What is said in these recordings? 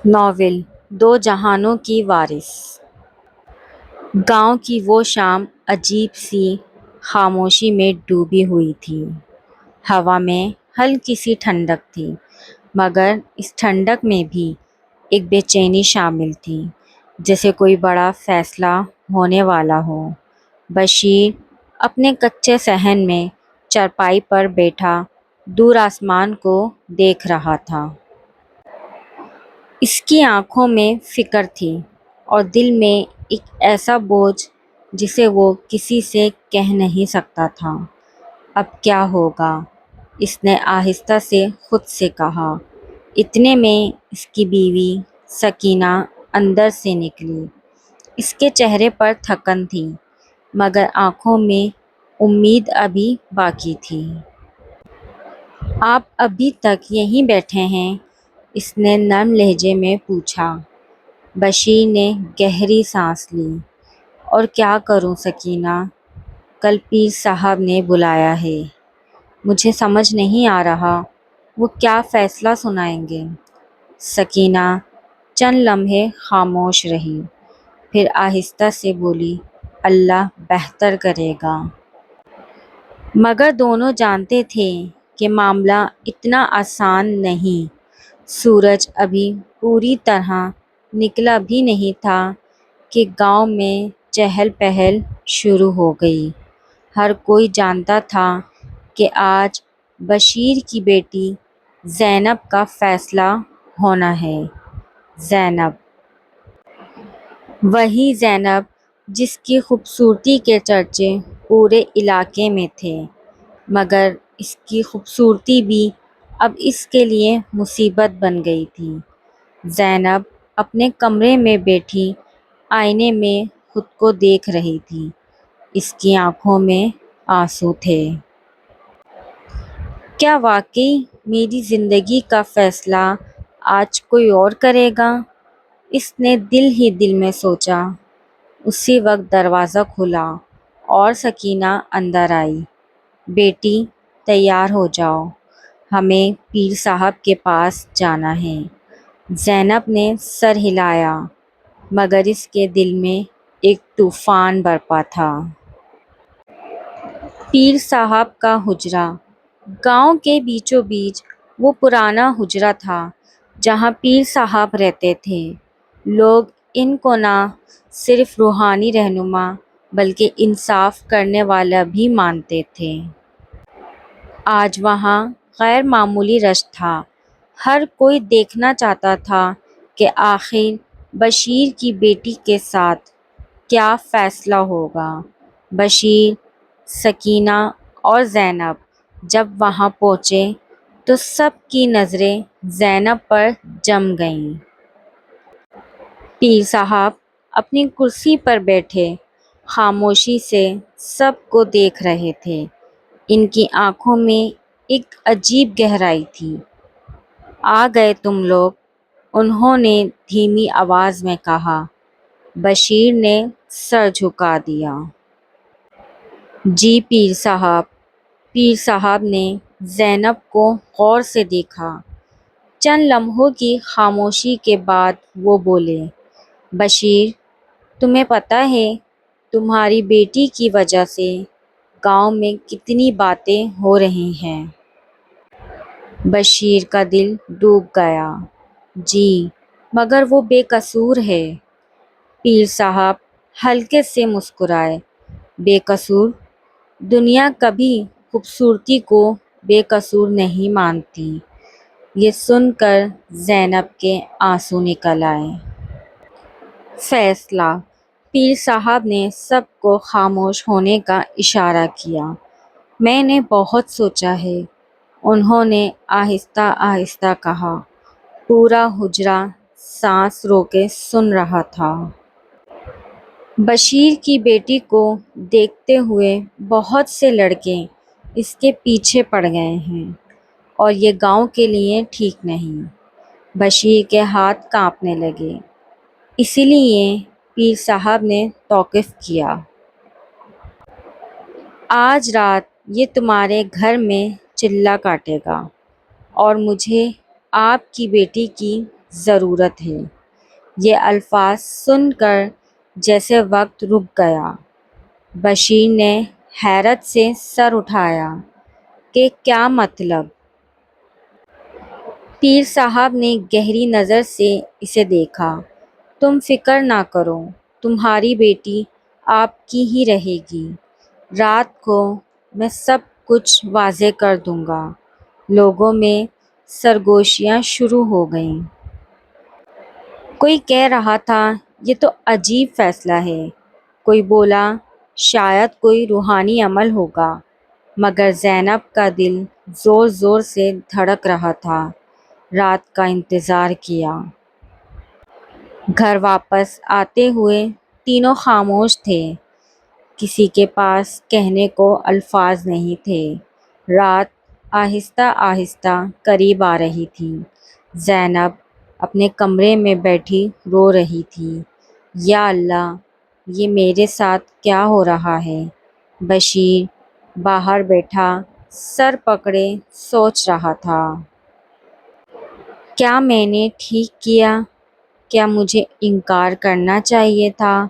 Novel دو جہانوں کی وارث۔ گاؤں کی وہ شام عجیب سی خاموشی میں ڈوبی ہوئی تھی۔ ہوا میں ہلکی سی ٹھنڈک تھی، مگر اس ٹھنڈک میں بھی ایک بے چینی شامل تھی، جیسے کوئی بڑا فیصلہ ہونے والا ہو۔ بشیر اپنے کچے صحن میں چارپائی پر بیٹھا دور آسمان کو دیکھ رہا تھا۔ اس کی آنکھوں میں فکر تھی اور دل میں ایک ایسا بوجھ جسے وہ کسی سے کہہ نہیں سکتا تھا۔ اب کیا ہوگا؟ اس نے آہستہ سے خود سے کہا۔ اتنے میں اس کی بیوی سکینہ اندر سے نکلی۔ اس کے چہرے پر تھکن تھی، مگر آنکھوں میں امید ابھی باقی تھی۔ آپ ابھی تک یہیں بیٹھے ہیں؟ اس نے نرم لہجے میں پوچھا۔ بشیر نے گہری سانس لی۔ اور کیا کروں سکینہ؟ کل پیر صاحب نے بلایا ہے۔ مجھے سمجھ نہیں آ رہا وہ کیا فیصلہ سنائیں گے۔ سکینہ چند لمحے خاموش رہی، پھر آہستہ سے بولی، اللہ بہتر کرے گا۔ مگر دونوں جانتے تھے کہ معاملہ اتنا آسان نہیں۔ سورج ابھی پوری طرح نکلا بھی نہیں تھا کہ گاؤں میں چہل پہل شروع ہو گئی۔ ہر کوئی جانتا تھا کہ آج بشیر کی بیٹی زینب کا فیصلہ ہونا ہے۔ زینب، وہی زینب جس کی خوبصورتی کے چرچے پورے علاقے میں تھے، مگر اس کی خوبصورتی بھی اب اس کے لیے مصیبت بن گئی تھی۔ زینب اپنے کمرے میں بیٹھی آئینے میں خود کو دیکھ رہی تھی۔ اس کی آنکھوں میں آنسو تھے۔ کیا واقعی میری زندگی کا فیصلہ آج کوئی اور کرے گا؟ اس نے دل ہی دل میں سوچا۔ اسی وقت دروازہ کھلا اور سکینہ اندر آئی۔ بیٹی تیار ہو جاؤ، ہمیں پیر صاحب کے پاس جانا ہے۔ زینب نے سر ہلایا، مگر اس کے دل میں ایک طوفان برپا تھا۔ پیر صاحب کا حجرہ۔ گاؤں کے بیچوں بیچ وہ پرانا حجرہ تھا جہاں پیر صاحب رہتے تھے۔ لوگ ان کو نہ صرف روحانی رہنما بلکہ انصاف کرنے والا بھی مانتے تھے۔ آج وہاں غیر معمولی رش تھا۔ ہر کوئی دیکھنا چاہتا تھا کہ آخر بشیر کی بیٹی کے ساتھ کیا فیصلہ ہوگا۔ بشیر، سکینہ اور زینب جب وہاں پہنچے تو سب کی نظریں زینب پر جم گئیں۔ پیر صاحب اپنی کرسی پر بیٹھے خاموشی سے سب کو دیکھ رہے تھے۔ ان کی آنکھوں میں ایک عجیب گہرائی تھی۔ آ گئے تم لوگ، انہوں نے دھیمی آواز میں کہا۔ بشیر نے سر جھکا دیا۔ جی پیر صاحب۔ پیر صاحب نے زینب کو غور سے دیکھا۔ چند لمحوں کی خاموشی کے بعد وہ بولے، بشیر، تمہیں پتہ ہے تمہاری بیٹی کی وجہ سے گاؤں میں کتنی باتیں ہو رہی ہیں؟ بشیر کا دل ڈوب گیا۔ جی، مگر وہ بے قصور ہے۔ پیر صاحب ہلکے سے مسکرائے۔ بے قصور؟ دنیا کبھی خوبصورتی کو بے قصور نہیں مانتی۔ یہ سن کر زینب کے آنسو نکل آئے۔ فیصلہ؟ پیر صاحب نے سب کو خاموش ہونے کا اشارہ کیا۔ میں نے بہت سوچا ہے، انہوں نے آہستہ آہستہ کہا۔ پورا حجرہ سانس روکے سن رہا تھا۔ بشیر کی بیٹی کو دیکھتے ہوئے بہت سے لڑکے اس کے پیچھے پڑ گئے ہیں، اور یہ گاؤں کے لیے ٹھیک نہیں۔ بشیر کے ہاتھ کانپنے لگے۔ اسی لیے پیر صاحب نے توقف کیا۔ آج رات یہ تمہارے گھر میں چلہ کاٹے گا اور مجھے آپ کی بیٹی کی ضرورت ہے۔ یہ الفاظ سن کر جیسے وقت رک گیا۔ بشیر نے حیرت سے سر اٹھایا کہ کیا مطلب؟ پیر صاحب نے گہری نظر سے اسے دیکھا۔ تم فکر نہ کرو، تمہاری بیٹی آپ کی ہی رہے گی۔ رات کو میں سب کچھ واضح کر دوں گا۔ لوگوں میں سرگوشیاں شروع ہو گئیں۔ کوئی کہہ رہا تھا یہ تو عجیب فیصلہ ہے، کوئی بولا شاید کوئی روحانی عمل ہوگا، مگر زینب کا دل زور زور سے دھڑک رہا تھا۔ رات کا انتظار کیا۔ گھر واپس آتے ہوئے تینوں خاموش تھے، کسی کے پاس کہنے کو الفاظ نہیں تھے۔ رات آہستہ آہستہ قریب آ رہی تھی۔ زینب اپنے کمرے میں بیٹھی رو رہی تھی۔ یا اللہ، یہ میرے ساتھ کیا ہو رہا ہے؟ بشیر باہر بیٹھا سر پکڑے سوچ رہا تھا۔ کیا میں نے ٹھیک کیا؟ کیا مجھے انکار کرنا چاہیے تھا؟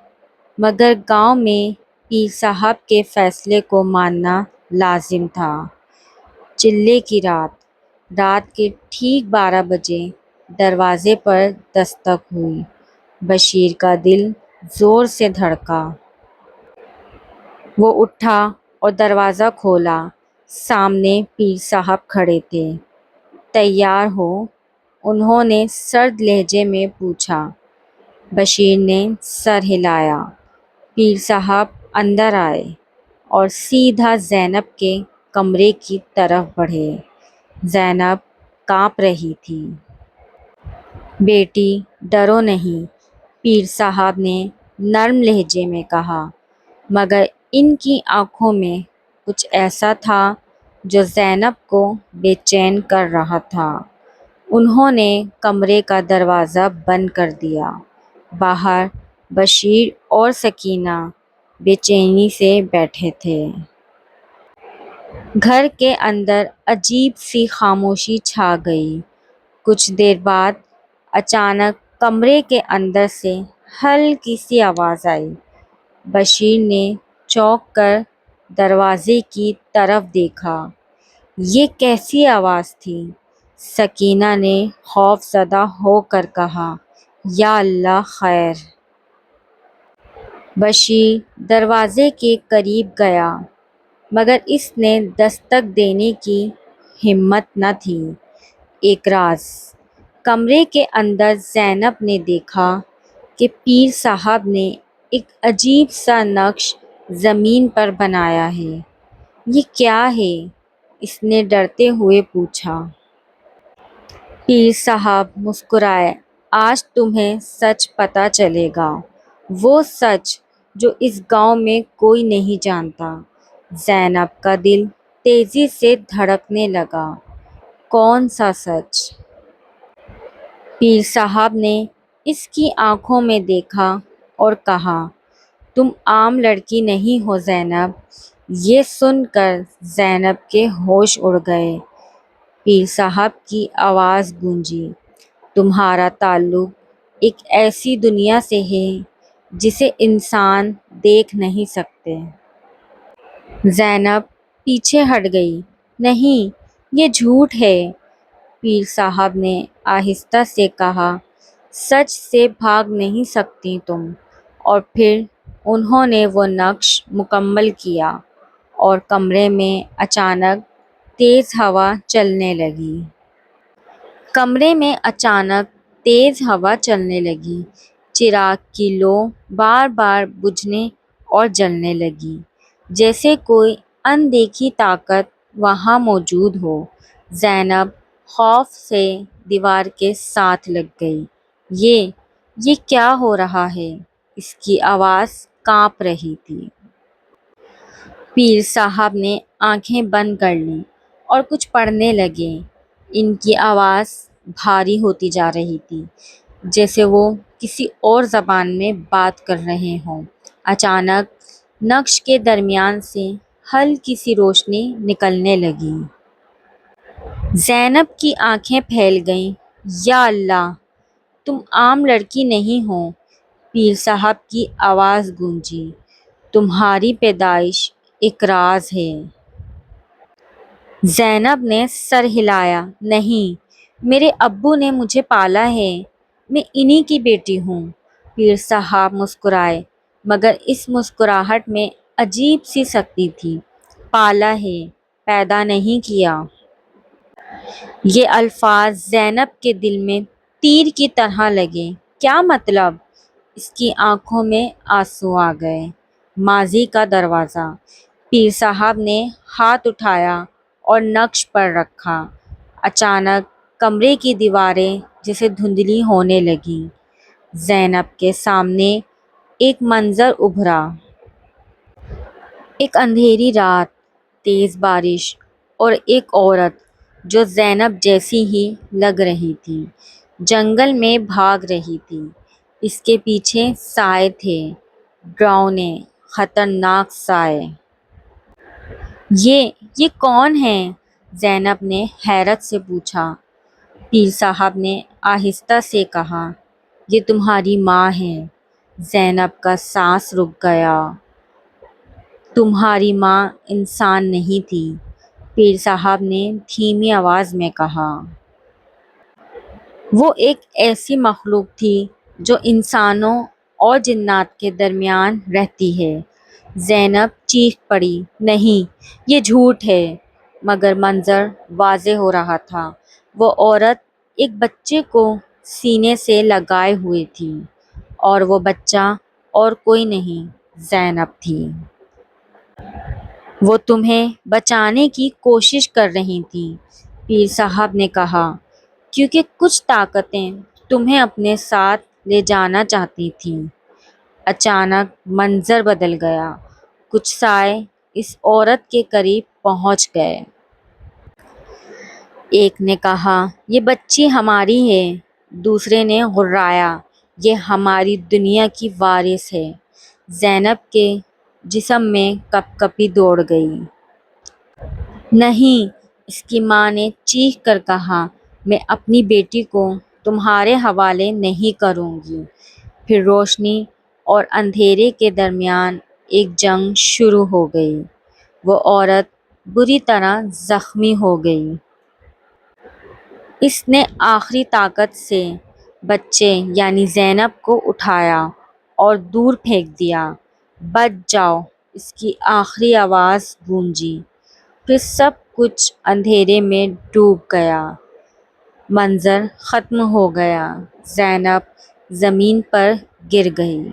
مگر گاؤں میں پیر صاحب کے فیصلے کو ماننا لازم تھا۔ چلے کی رات کے ٹھیک 12 بجے دروازے پر دستک ہوئی۔ بشیر کا دل زور سے دھڑکا۔ وہ اٹھا اور دروازہ کھولا۔ سامنے پیر صاحب کھڑے تھے۔ تیار ہو؟ انہوں نے سرد لہجے میں پوچھا۔ بشیر نے سر ہلایا۔ پیر صاحب اندر آئے اور سیدھا زینب کے کمرے کی طرف بڑھے۔ زینب کانپ رہی تھی۔ بیٹی ڈرو نہیں، پیر صاحب نے نرم لہجے میں کہا، مگر ان کی آنکھوں میں کچھ ایسا تھا جو زینب کو بے چین کر رہا تھا۔ انہوں نے کمرے کا دروازہ بند کر دیا۔ باہر بشیر اور سکینہ بے چینی سے بیٹھے تھے۔ گھر کے اندر عجیب سی خاموشی چھا گئی۔ کچھ دیر بعد اچانک کمرے کے اندر سے ہلکی سی آواز آئی۔ بشیر نے چونک کر دروازے کی طرف دیکھا۔ یہ کیسی آواز تھی؟ سکینہ نے خوف زدہ ہو کر کہا، یا اللہ خیر! بشیر دروازے کے قریب گیا، مگر اس نے دستک دینے کی ہمت نہ تھی۔ ایک راز کمرے کے اندر زینب نے دیکھا کہ پیر صاحب نے ایک عجیب سا نقش زمین پر بنایا ہے۔ یہ کیا ہے؟ اس نے ڈرتے ہوئے پوچھا۔ پیر صاحب مسکرائے، آج تمہیں سچ پتہ چلے گا، وہ سچ جو اس گاؤں میں کوئی نہیں جانتا۔ زینب کا دل تیزی سے دھڑکنے لگا۔ کون سا سچ؟ پیر صاحب نے اس کی آنکھوں میں دیکھا اور کہا، تم عام لڑکی نہیں ہو زینب۔ یہ سن کر زینب کے ہوش اڑ گئے۔ پیر صاحب کی آواز گونجی، تمہارا تعلق ایک ایسی دنیا سے ہے جسے انسان دیکھ نہیں سکتے۔ زینب پیچھے ہٹ گئی۔ نہیں، یہ جھوٹ ہے، پیر صاحب نے آہستہ سے کہا، سچ سے بھاگ نہیں سکتی تم۔ اور پھر انہوں نے وہ نقش مکمل کیا اور کمرے میں اچانک تیز ہوا چلنے لگی۔ کمرے میں اچانک تیز ہوا چلنے لگی۔ چراغ کی لو بار بار بجھنے اور جلنے لگی، جیسے کوئی اندیکھی طاقت وہاں موجود ہو۔ زینب خوف سے دیوار کے ساتھ لگ گئی۔ یہ کیا ہو رہا ہے؟ اس کی آواز کانپ رہی تھی۔ پیر صاحب نے آنکھیں بند کر لیں اور کچھ پڑھنے لگے۔ ان کی آواز بھاری ہوتی جا رہی تھی، جیسے وہ کسی اور زبان میں بات کر رہے ہوں۔ اچانک نقش کے درمیان سے ہلکی سی روشنی نکلنے لگی۔ زینب کی آنکھیں پھیل گئیں۔ یا اللہ! تم عام لڑکی نہیں ہو، پیر صاحب کی آواز گونجی، تمہاری پیدائش ایک راز ہے۔ زینب نے سر ہلایا، نہیں، میرے ابو نے مجھے پالا ہے، میں انہی کی بیٹی ہوں۔ پیر صاحب مسکرائے، مگر اس مسکراہٹ میں عجیب سی سختی تھی۔ پالا ہے، پیدا نہیں کیا۔ یہ الفاظ زینب کے دل میں تیر کی طرح لگے۔ کیا مطلب؟ اس کی آنکھوں میں آنسو آ گئے۔ ماضی کا دروازہ۔ پیر صاحب نے ہاتھ اٹھایا اور نقش پر رکھا۔ اچانک کمرے کی دیواریں جیسے دھندلی ہونے لگیں۔ زینب کے سامنے ایک منظر ابھرا۔ ایک اندھیری رات، تیز بارش اور ایک عورت جو زینب جیسی ہی لگ رہی تھی، جنگل میں بھاگ رہی تھی۔ اس کے پیچھے سائے تھے، ڈراؤنے، خطرناک سائے۔ یہ کون ہے؟ زینب نے حیرت سے پوچھا۔ پیر صاحب نے آہستہ سے کہا، یہ تمہاری ماں ہے۔ زینب کا سانس رک گیا۔ تمہاری ماں انسان نہیں تھی، پیر صاحب نے دھیمی آواز میں کہا۔ وہ ایک ایسی مخلوق تھی جو انسانوں اور جنات کے درمیان رہتی ہے۔ زینب چیخ پڑی، نہیں، یہ جھوٹ ہے۔ مگر منظر واضح ہو رہا تھا۔ وہ عورت ایک بچے کو سینے سے لگائے ہوئے تھی، اور وہ بچہ اور کوئی نہیں، زینب تھی۔ وہ تمہیں بچانے کی کوشش کر رہی تھی، پیر صاحب نے کہا، کیونکہ کچھ طاقتیں تمہیں اپنے ساتھ لے جانا چاہتی تھیں۔ اچانک منظر بدل گیا۔ کچھ سائے اس عورت کے قریب پہنچ گئے۔ ایک نے کہا، یہ بچی ہماری ہے۔ دوسرے نے غرایا، یہ ہماری دنیا کی وارث ہے۔ زینب کے جسم میں کپکپی دوڑ گئی۔ نہیں، اس کی ماں نے چیخ کر کہا، میں اپنی بیٹی کو تمہارے حوالے نہیں کروں گی۔ پھر روشنی اور اندھیرے کے درمیان ایک جنگ شروع ہو گئی۔ وہ عورت بری طرح زخمی ہو گئی۔ اس نے آخری طاقت سے بچے یعنی زینب کو اٹھایا اور دور پھینک دیا۔ بچ جاؤ، اس کی آخری آواز گونجی۔ پھر سب کچھ اندھیرے میں ڈوب گیا۔ منظر ختم ہو گیا۔ زینب زمین پر گر گئی۔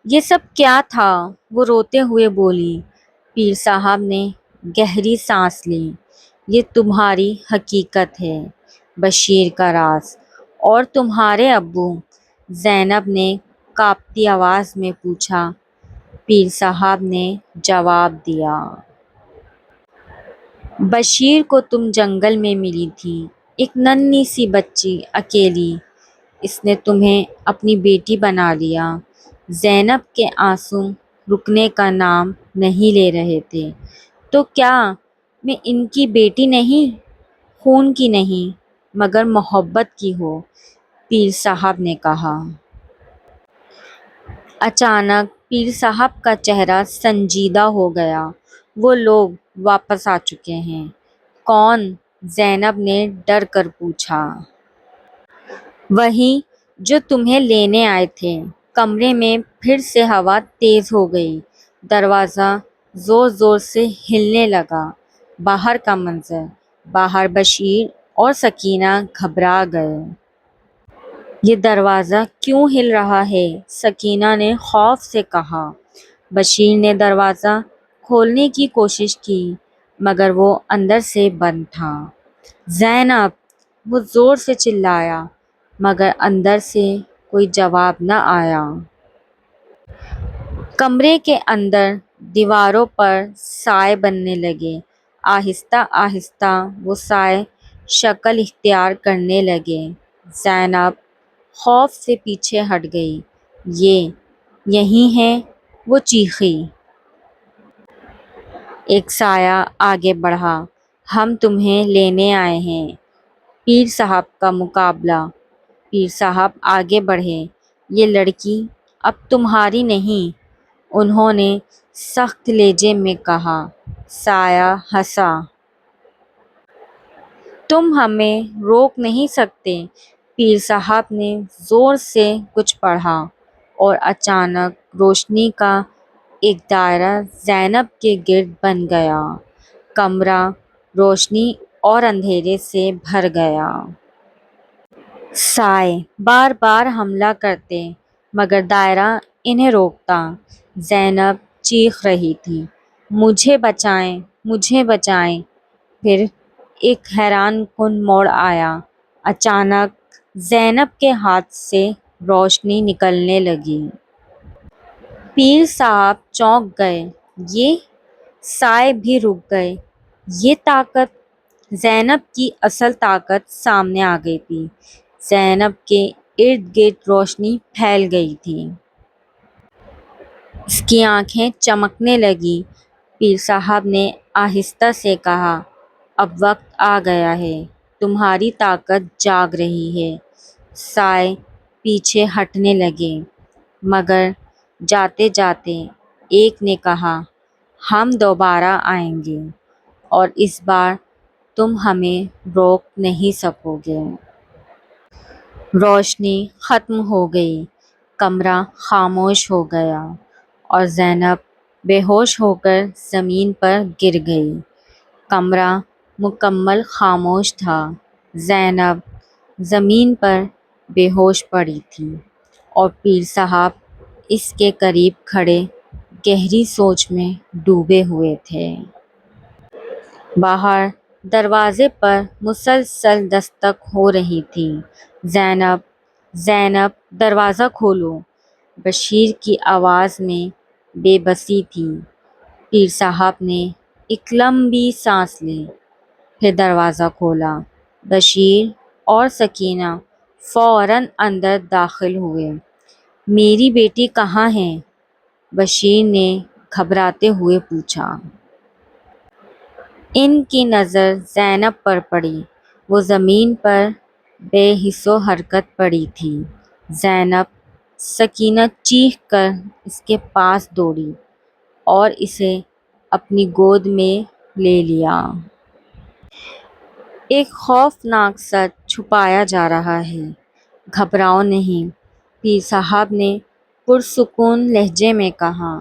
یہ سب کیا تھا؟ وہ روتے ہوئے بولی۔ پیر صاحب نے گہری سانس لی۔ یہ تمہاری حقیقت ہے، بشیر کا راز، اور تمہارے ابو؟ زینب نے کانپتی آواز میں پوچھا۔ پیر صاحب نے جواب دیا۔ بشیر کو تم جنگل میں ملی تھی، ایک ننھی سی بچی، اکیلی۔ اس نے تمہیں اپنی بیٹی بنا لیا۔ زینب کے آنسو رکنے کا نام نہیں لے رہے تھے۔ تو کیا میں ان کی بیٹی نہیں، خون کی نہیں، مگر محبت کی ہوں؟ پیر صاحب نے کہا۔ اچانک پیر صاحب کا چہرہ سنجیدہ ہو گیا۔ وہ لوگ واپس آ چکے ہیں۔ کون؟ زینب نے ڈر کر پوچھا۔ وہی جو تمہیں لینے آئے تھے۔ کمرے میں پھر سے ہوا تیز ہو گئی۔ دروازہ زور زور سے ہلنے لگا۔ باہر کا منظر۔ باہر بشیر اور سکینہ گھبرا گئے۔ یہ دروازہ کیوں ہل رہا ہے؟ سکینہ نے خوف سے کہا۔ بشیر نے دروازہ کھولنے کی کوشش کی، مگر وہ اندر سے بند تھا۔ زینب! وہ زور سے چلایا، مگر اندر سے کوئی جواب نہ آیا۔ کمرے کے اندر دیواروں پر سائے بننے لگے۔ آہستہ آہستہ وہ سائے شکل اختیار کرنے لگے۔ زینب خوف سے پیچھے ہٹ گئی۔ یہی ہیں، وہ چیخی۔ ایک سایہ آگے بڑھا، ہم تمہیں لینے آئے ہیں۔ پیر صاحب کا مقابلہ۔ پیر صاحب آگے بڑھے۔ یہ لڑکی اب تمہاری نہیں، انہوں نے سخت لہجے میں کہا۔ سایہ ہنسا۔ تم ہمیں روک نہیں سکتے۔ پیر صاحب نے زور سے کچھ پڑھا اور اچانک روشنی کا ایک دائرہ زینب کے گرد بن گیا۔ کمرہ روشنی اور اندھیرے سے بھر گیا۔ سائے بار بار حملہ کرتے مگر دائرہ انہیں روکتا۔ زینب چیخ رہی تھی، مجھے بچائیں، مجھے بچائیں۔ پھر ایک حیران کن موڑ آیا۔ اچانک زینب کے ہاتھ سے روشنی نکلنے لگی۔ پیر صاحب چونک گئے۔ یہ؟ سائے بھی رک گئے۔ یہ طاقت! زینب کی اصل طاقت سامنے آ گئی تھی۔ زینب کے ارد گرد روشنی پھیل گئی تھی۔ اس کی آنکھیں چمکنے لگیں۔ پیر صاحب نے آہستہ سے کہا، اب وقت آ گیا ہے، تمہاری طاقت جاگ رہی ہے۔ سائے پیچھے ہٹنے لگے مگر جاتے جاتے ایک نے کہا، ہم دوبارہ آئیں گے اور اس بار تم ہمیں روک نہیں سکو گے۔ روشنی ختم ہو گئی۔ کمرہ خاموش ہو گیا اور زینب بے ہوش ہو کر زمین پر گر گئی۔ کمرہ مکمل خاموش تھا۔ زینب زمین پر بے ہوش پڑی تھی اور پیر صاحب اس کے قریب کھڑے گہری سوچ میں ڈوبے ہوئے تھے۔ باہر دروازے پر مسلسل دستک ہو رہی تھی۔ زینب، زینب دروازہ کھولو۔ بشیر کی آواز میں بے بسی تھی۔ پیر صاحب نے ایک لمبی سانس لی، پھر دروازہ کھولا۔ بشیر اور سکینہ فوراً اندر داخل ہوئے۔ میری بیٹی کہاں ہے؟ بشیر نے گھبراتے ہوئے پوچھا۔ ان کی نظر زینب پر پڑی۔ وہ زمین پر بے حس و حرکت پڑی تھی۔ زینب! سکینہ چیخ کر اس کے پاس دوڑی اور اسے اپنی گود میں لے لیا۔ ایک خوفناک سچ چھپایا جا رہا ہے۔ گھبراؤ نہیں، پیر صاحب نے پرسکون لہجے میں کہا،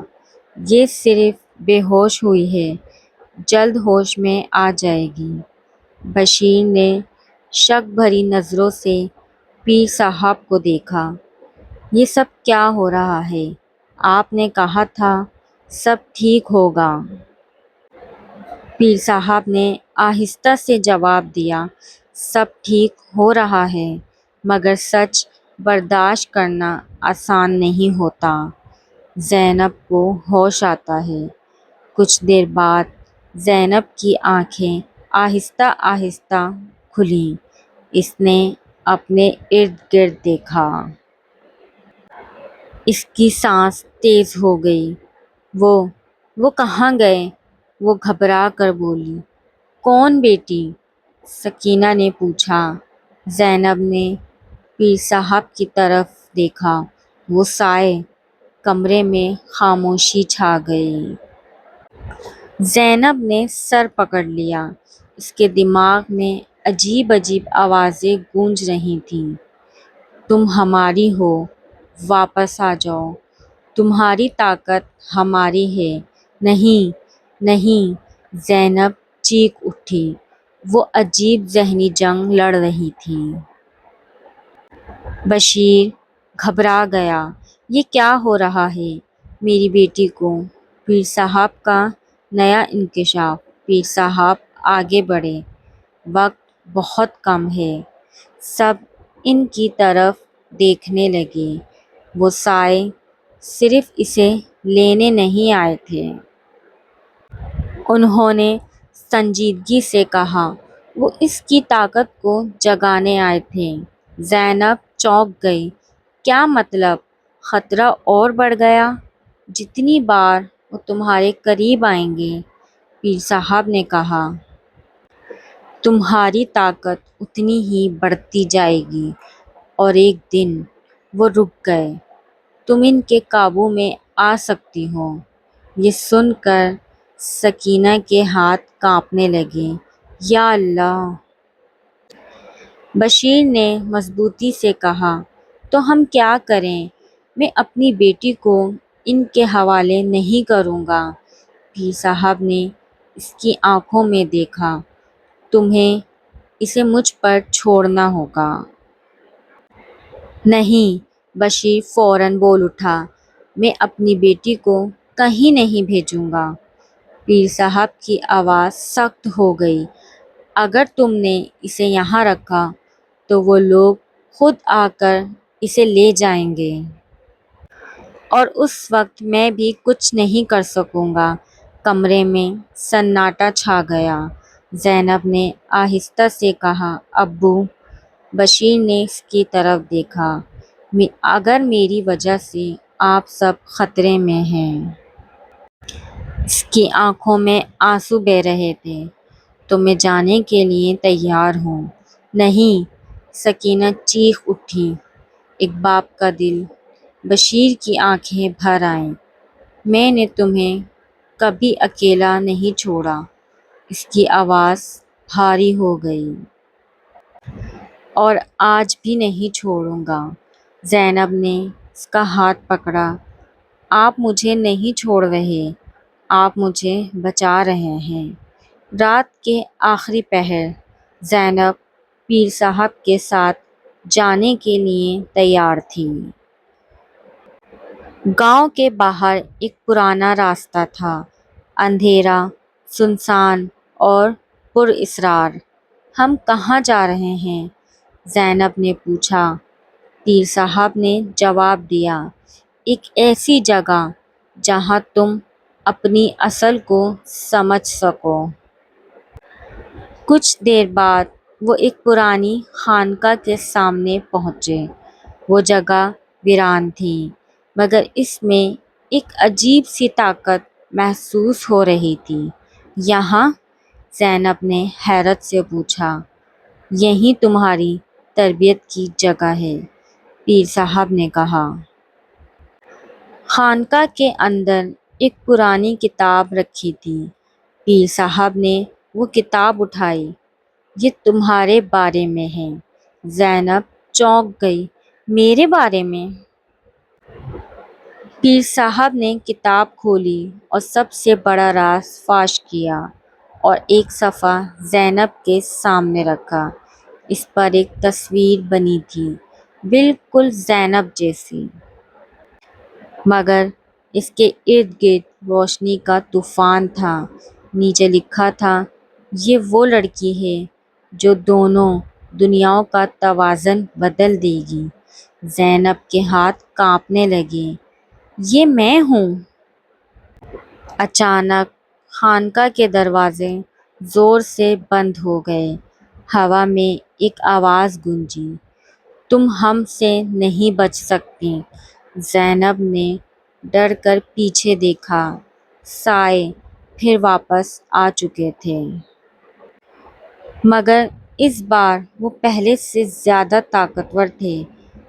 یہ صرف بے ہوش ہوئی ہے، جلد ہوش میں آ جائے گی۔ بشیر نے شک بھری نظروں سے پیر صاحب کو دیکھا۔ یہ سب کیا ہو رہا ہے؟ آپ نے کہا تھا سب ٹھیک ہوگا۔ پیر صاحب نے آہستہ سے جواب دیا، سب ٹھیک ہو رہا ہے مگر سچ برداشت کرنا آسان نہیں ہوتا۔ زینب کو ہوش آتا ہے۔ کچھ دیر بعد زینب کی آنکھیں آہستہ آہستہ کھلیں۔ اس نے اپنے ارد گرد دیکھا۔ اس کی سانس تیز ہو گئی۔ وہ کہاں گئے؟ وہ گھبرا کر بولی۔ کون بیٹی؟ سکینہ نے پوچھا۔ زینب نے پیر صاحب کی طرف دیکھا۔ وہ سائے۔ کمرے میں خاموشی چھا گئی۔ زینب نے سر پکڑ لیا۔ اس کے دماغ میں عجیب عجیب آوازیں گونج رہی تھیں۔ تم ہماری ہو، واپس آ جاؤ، تمہاری طاقت ہماری ہے۔ نہیں، نہیں، زینب چیخ اٹھی۔ وہ عجیب ذہنی جنگ لڑ رہی تھی۔ بشیر گھبرا گیا۔ یہ کیا ہو رہا ہے میری بیٹی کو؟ پیر صاحب کا نیا انکشاف۔ پیر صاحب آگے بڑھے۔ وقت بہت کم ہے۔ سب ان کی طرف دیکھنے لگے۔ وہ سائے صرف اسے لینے نہیں آئے تھے۔ انہوں نے سنجیدگی سے کہا، وہ اس کی طاقت کو جگانے آئے تھے۔ زینب چونک گئی۔ کیا مطلب؟ خطرہ اور بڑھ گیا؟ جتنی بار وہ تمہارے قریب آئیں گے، پیر صاحب نے کہا، تمہاری طاقت اتنی ہی بڑھتی جائے گی اور ایک دن وہ رک گئے، تم ان کے قابو میں آ سکتی ہو۔ یہ سن کر سکینہ کے ہاتھ کانپنے لگے۔ یا اللہ! بشیر نے مضبوطی سے کہا، تو ہم کیا کریں؟ میں اپنی بیٹی کو ان کے حوالے نہیں کروں گا۔ پیر صاحب نے اس کی آنکھوں میں دیکھا، تمہیں اسے مجھ پر چھوڑنا ہوگا۔ نہیں، بشیر فوراً بول اٹھا، میں اپنی بیٹی کو کہیں نہیں بھیجوں گا۔ پیر صاحب کی آواز سخت ہو گئی، اگر تم نے اسے یہاں رکھا تو وہ لوگ خود آ کر اسے لے جائیں گے، اور اس وقت میں بھی کچھ نہیں کر سکوں گا۔ کمرے میں سناٹا چھا گیا۔ زینب نے آہستہ سے کہا، ابو۔ بشیر نے اس کی طرف دیکھا، اگر میری وجہ سے آپ سب خطرے میں ہیں۔ اس کی آنکھوں میں آنسو بہہ رہے تھے۔ تو میں جانے کے لیے تیار ہوں۔ نہیں! سکینہ چیخ اٹھی، ایک باپ کا دل! بشیر کی آنکھیں بھر آئیں۔ میں نے تمہیں کبھی اکیلا نہیں چھوڑا۔ اس کی آواز بھاری ہو گئی۔ اور آج بھی نہیں چھوڑوں گا۔ زینب نے اس کا ہاتھ پکڑا، آپ مجھے نہیں چھوڑ رہے، آپ مجھے بچا رہے ہیں۔ رات کے آخری پہر، زینب پیر صاحب کے ساتھ جانے کے لیے تیار تھی۔ گاؤں کے باہر ایک پرانا راستہ تھا، اندھیرا، سنسان اور پر اسرار۔ ہم کہاں جا رہے ہیں؟ زینب نے پوچھا۔ پیر صاحب نے جواب دیا، ایک ایسی جگہ جہاں تم اپنی اصل کو سمجھ سکو۔ کچھ دیر بعد وہ ایک پرانی خانقاہ کے سامنے پہنچے۔ وہ جگہ ویران تھی، مگر اس میں ایک عجیب سی طاقت محسوس ہو رہی تھی۔ یہاں؟ زینب نے حیرت سے پوچھا۔ یہی تمہاری تربیت کی جگہ ہے، پیر صاحب نے کہا۔ خانقاہ کے اندر ایک پرانی کتاب رکھی تھی۔ پیر صاحب نے وہ کتاب اٹھائی۔ یہ تمہارے بارے میں ہے۔ زینب چونک گئی، میرے بارے میں؟ پیر صاحب نے کتاب کھولی اور سب سے بڑا راز فاش کیا، اور ایک صفحہ زینب کے سامنے رکھا۔ اس پر ایک تصویر بنی تھی، بالکل زینب جیسی، مگر اس کے ارد گرد روشنی کا طوفان تھا۔ نیچے لکھا تھا، یہ وہ لڑکی ہے جو دونوں دنیاؤں کا توازن بدل دے گی۔ زینب کے ہاتھ کانپنے لگے۔ یہ میں ہوں؟ اچانک خانقاہ کے دروازے زور سے بند ہو گئے۔ ہوا میں ایک آواز گونجی، تم ہم سے نہیں بچ سکتی۔ زینب نے ڈر کر پیچھے دیکھا، سائے پھر واپس آ چکے تھے، مگر اس بار وہ پہلے سے زیادہ طاقتور تھے۔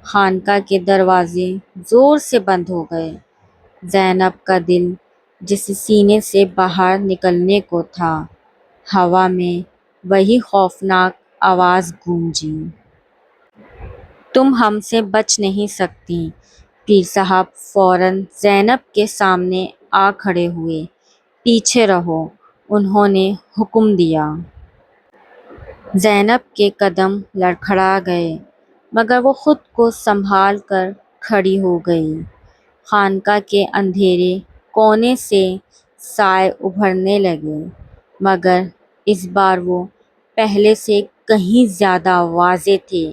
خانقاہ کے دروازے زور سے بند ہو گئے۔ زینب کا دل جسے سینے سے باہر نکلنے کو تھا۔ ہوا میں وہی خوفناک آواز گونجی، تم ہم سے بچ نہیں سکتی۔ پیر صاحب فوراً زینب کے سامنے آ کھڑے ہوئے۔ پیچھے رہو، انہوں نے حکم دیا۔ زینب کے قدم لڑکھڑا گئے، مگر وہ خود کو سنبھال کر کھڑی ہو گئی۔ خانقاہ کے اندھیرے کونے سے سائے ابھرنے لگے، مگر اس بار وہ پہلے سے کہیں زیادہ واضح تھے۔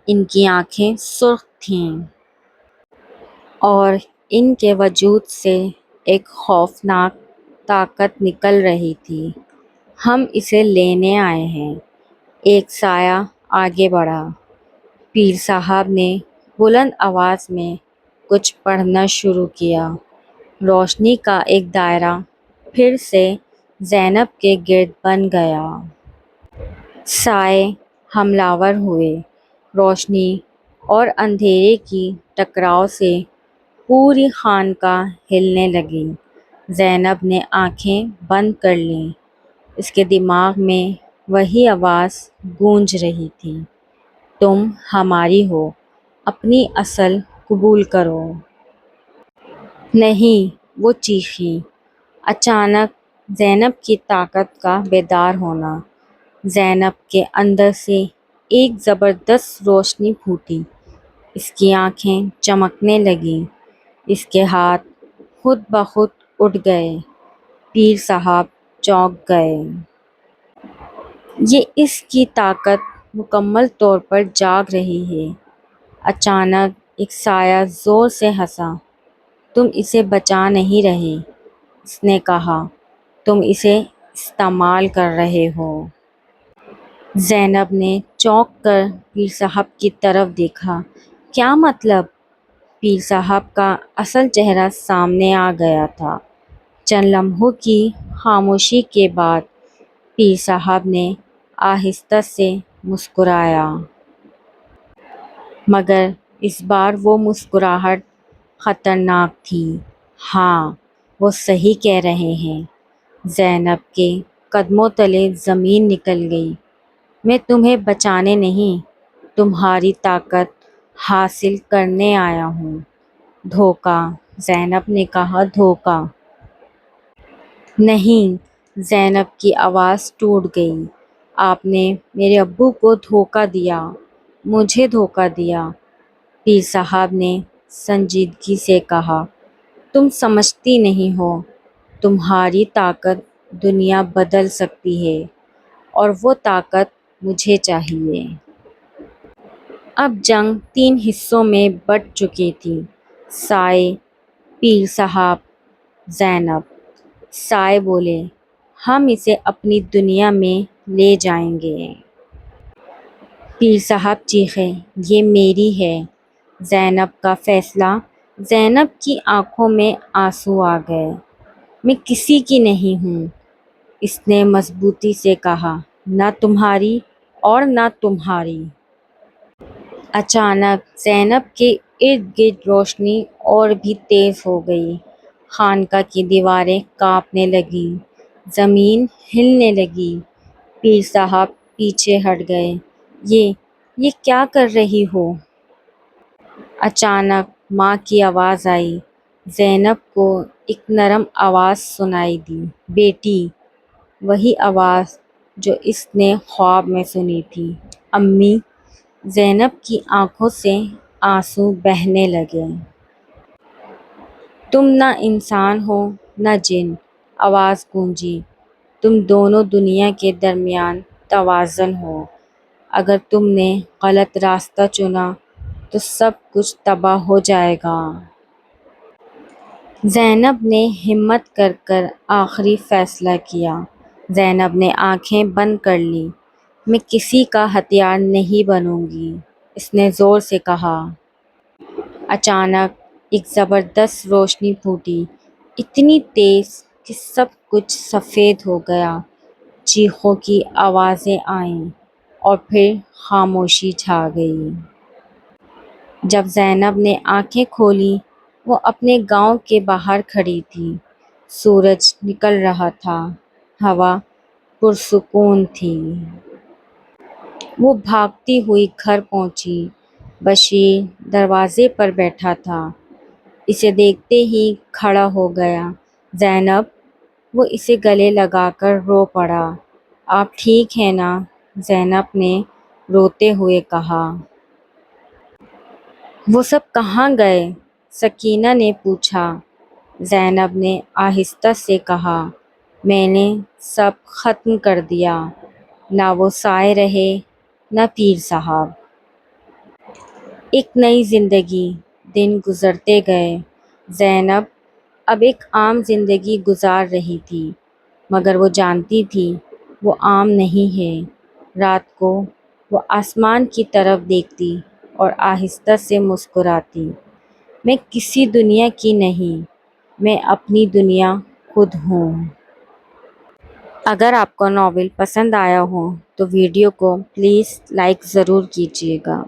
ان کی آنکھیں سرخ تھیں، اور ان کے وجود سے ایک خوفناک طاقت نکل رہی تھی۔ ہم اسے لینے آئے ہیں۔ ایک سایہ آگے بڑھا۔ پیر صاحب نے بلند آواز میں کچھ پڑھنا شروع کیا۔ روشنی کا ایک دائرہ پھر سے زینب کے گرد بن گیا۔ سائے حملہ ہوئے، روشنی اور اندھیرے کی ٹکراؤ سے پوری خانقاہ ہلنے لگی۔ زینب نے آنکھیں بند کر لیں۔ اس کے دماغ میں وہی آواز گونج رہی تھی، تم ہماری ہو، اپنی اصل قبول کرو۔ نہیں، وہ چیخی۔ اچانک زینب کی طاقت کا بیدار ہونا۔ زینب کے اندر سے ایک زبردست روشنی پھوٹی، اس کی آنکھیں چمکنے لگیں، اس کے ہاتھ خود بخود اٹھ گئے۔ پیر صاحب چونک گئے۔ یہ اس کی طاقت مکمل طور پر جاگ رہی ہے۔ اچانک ایک سایہ زور سے ہنسا۔ تم اسے بچا نہیں رہے، اس نے کہا، تم اسے استعمال کر رہے ہو۔ زینب نے چونک کر پیر صاحب کی طرف دیکھا۔ کیا مطلب؟ پیر صاحب کا اصل چہرہ سامنے آ گیا تھا۔ چند لمحوں کی خاموشی کے بعد پیر صاحب نے آہستہ سے مسکرایا، مگر اس بار وہ مسکراہٹ خطرناک تھی۔ ہاں، وہ صحیح کہہ رہے ہیں۔ زینب کے قدموں تلے زمین نکل گئی۔ میں تمہیں بچانے نہیں، تمہاری طاقت حاصل کرنے آیا ہوں۔ دھوکہ، زینب نے کہا، دھوکہ نہیں۔ زینب کی آواز ٹوٹ گئی۔ آپ نے میرے ابو کو دھوکہ دیا، مجھے دھوکہ دیا۔ پیر صاحب نے سنجیدگی سے کہا، تم سمجھتی نہیں ہو، تمہاری طاقت دنیا بدل سکتی ہے، اور وہ طاقت مجھے چاہیے۔ اب جنگ 3 حصوں میں بٹ چکی تھی، سائے، پیر صاحب، زینب۔ سائے بولے، ہم اسے اپنی دنیا میں لے جائیں گے۔ پیر صاحب چیخے، یہ میری ہے۔ زینب کا فیصلہ۔ زینب کی آنکھوں میں آنسو آ گئے۔ میں کسی کی نہیں ہوں، اس نے مضبوطی سے کہا، نہ تمہاری اور نہ تمہاری۔ اچانک زینب کے ارد گرد روشنی اور بھی تیز ہو گئی۔ خانقاہ کی دیواریں کانپنے لگیں، زمین ہلنے لگی۔ پیر صاحب پیچھے ہٹ گئے۔ یہ کیا کر رہی ہو؟ اچانک ماں کی آواز آئی۔ زینب کو ایک نرم آواز سنائی دی، بیٹی۔ وہی آواز جو اس نے خواب میں سنی تھی، امی۔ زینب کی آنکھوں سے آنسو بہنے لگے۔ تم نہ انسان ہو نہ جن، آواز گونجی۔ تم دونوں دنیا کے درمیان توازن ہو۔ اگر تم نے غلط راستہ چنا تو سب کچھ تباہ ہو جائے گا۔ زینب نے ہمت کر کر آخری فیصلہ کیا۔ زینب نے آنکھیں بند کر لیں۔ میں کسی کا ہتھیار نہیں بنوں گی، اس نے زور سے کہا۔ اچانک ایک زبردست روشنی پھوٹی، اتنی تیز کہ سب کچھ سفید ہو گیا۔ چیخوں کی آوازیں آئیں اور پھر خاموشی چھا گئی۔ جب زینب نے آنکھیں کھولیں، وہ اپنے گاؤں کے باہر کھڑی تھی۔ سورج نکل رہا تھا، ہوا پرسکون تھی۔ وہ بھاگتی ہوئی گھر پہنچی۔ بشیر دروازے پر بیٹھا تھا، اسے دیکھتے ہی کھڑا ہو گیا۔ زینب، وہ اسے گلے لگا کر رو پڑا۔ آپ ٹھیک ہیں نا؟ زینب نے روتے ہوئے کہا۔ وہ سب کہاں گئے؟ سکینہ نے پوچھا۔ زینب نے آہستہ سے کہا، میں نے سب ختم کر دیا، نہ وہ سائے رہے نہ پیر صاحب۔ ایک نئی زندگی۔ دن گزرتے گئے۔ زینب اب ایک عام زندگی گزار رہی تھی، مگر وہ جانتی تھی وہ عام نہیں ہے۔ رات کو وہ آسمان کی طرف دیکھتی اور آہستہ سے مسکراتی۔ میں کسی دنیا کی نہیں، میں اپنی دنیا خود ہوں۔ اگر آپ کو ناول پسند آیا ہو تو ویڈیو کو پلیز لائک ضرور کیجیے گا۔